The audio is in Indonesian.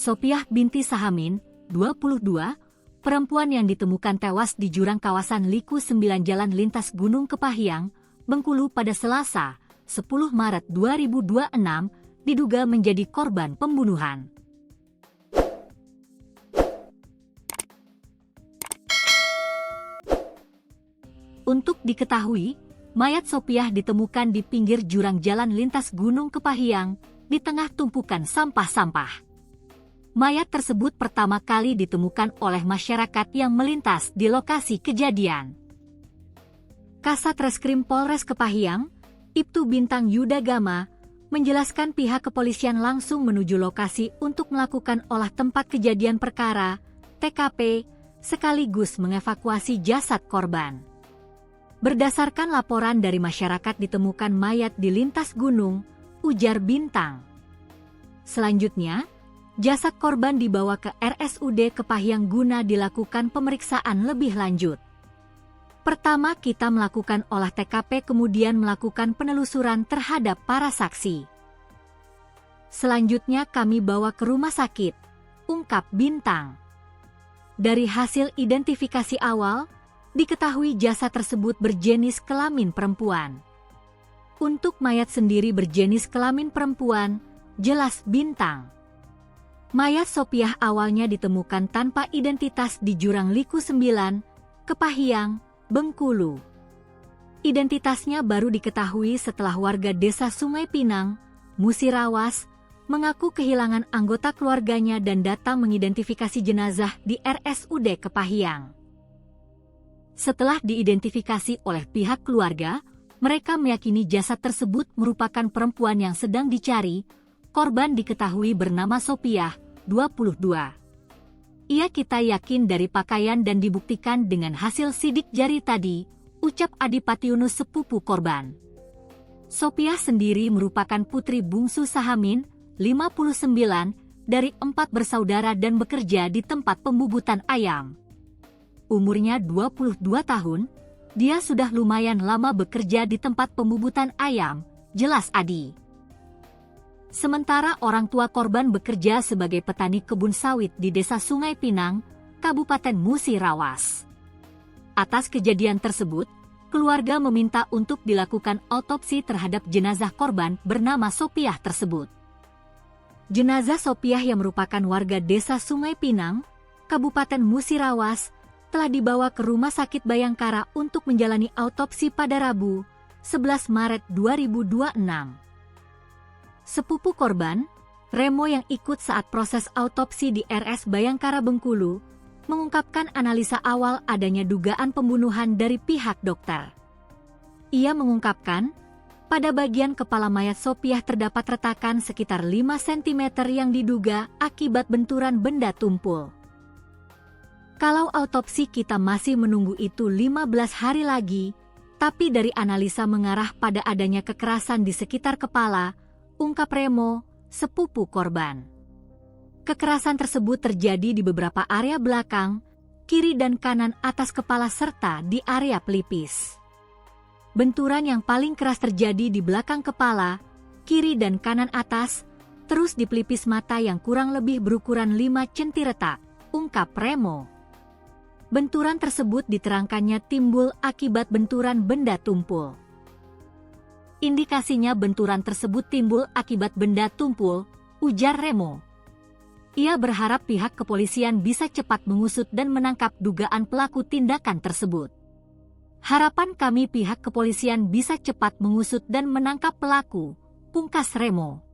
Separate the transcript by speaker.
Speaker 1: Sopiah binti Sahamin, 22, perempuan yang ditemukan tewas di jurang kawasan Liku 9 Jalan Lintas Gunung Kepahyang, Bengkulu pada Selasa, 10 Maret 2026, diduga menjadi korban pembunuhan. Untuk diketahui, mayat Sopiah ditemukan di pinggir jurang jalan lintas Gunung Kepahyang, di tengah tumpukan sampah-sampah. Mayat tersebut pertama kali ditemukan oleh masyarakat yang melintas di lokasi kejadian. Kasat Reskrim Polres Kepahyang, Ibtu Bintang Yuda Gama, menjelaskan pihak kepolisian langsung menuju lokasi untuk melakukan olah tempat kejadian perkara, TKP, sekaligus mengevakuasi jasad korban. Berdasarkan laporan dari masyarakat ditemukan mayat di lintas gunung, ujar Bintang. Selanjutnya, jasad korban dibawa ke RSUD Kepahyang guna dilakukan pemeriksaan lebih lanjut. Pertama kita melakukan olah TKP kemudian melakukan penelusuran terhadap para saksi. Selanjutnya kami bawa ke rumah sakit, ungkap Bintang. Dari hasil identifikasi awal, diketahui jasad tersebut berjenis kelamin perempuan. Untuk mayat sendiri berjenis kelamin perempuan, jelas Bintang. Mayat Sopiah awalnya ditemukan tanpa identitas di jurang Liku 9, Kepahyang, Bengkulu. Identitasnya baru diketahui setelah warga desa Sungai Pinang, Musirawas, mengaku kehilangan anggota keluarganya dan datang mengidentifikasi jenazah di RSUD Kepahyang. Setelah diidentifikasi oleh pihak keluarga, mereka meyakini jasad tersebut merupakan perempuan yang sedang dicari. Korban diketahui bernama Sopiah, 22. Kita yakin dari pakaian dan dibuktikan dengan hasil sidik jari tadi, ucap Adipati Yunus sepupu korban. Sopiah sendiri merupakan putri bungsu Sahamin, 59, dari 4 bersaudara dan bekerja di tempat pembubutan ayam. Umurnya 22 tahun, dia sudah lumayan lama bekerja di tempat pembubutan ayam, jelas Adi. Sementara orang tua korban bekerja sebagai petani kebun sawit di Desa Sungai Pinang, Kabupaten Musirawas. Atas kejadian tersebut, keluarga meminta untuk dilakukan otopsi terhadap jenazah korban bernama Sopiah tersebut. Jenazah Sopiah yang merupakan warga Desa Sungai Pinang, Kabupaten Musirawas, telah dibawa ke Rumah Sakit Bayangkara untuk menjalani autopsi pada Rabu, 11 Maret 2026. Sepupu korban, Remo yang ikut saat proses autopsi di RS Bayangkara Bengkulu, mengungkapkan analisa awal adanya dugaan pembunuhan dari pihak dokter. Ia mengungkapkan, pada bagian kepala mayat Sopiah terdapat retakan sekitar 5 cm yang diduga akibat benturan benda tumpul. Kalau autopsi kita masih menunggu itu 15 hari lagi, tapi dari analisa mengarah pada adanya kekerasan di sekitar kepala, ungkap Remo, sepupu korban. Kekerasan tersebut terjadi di beberapa area belakang, kiri dan kanan atas kepala serta di area pelipis. Benturan yang paling keras terjadi di belakang kepala, kiri dan kanan atas, terus di pelipis mata yang kurang lebih berukuran 5 cm retak, ungkap Remo. Benturan tersebut diterangkannya timbul akibat benturan benda tumpul. Indikasinya benturan tersebut timbul akibat benda tumpul, ujar Remo. Ia berharap pihak kepolisian bisa cepat mengusut dan menangkap dugaan pelaku tindakan tersebut. Harapan kami pihak kepolisian bisa cepat mengusut dan menangkap pelaku, pungkas Remo.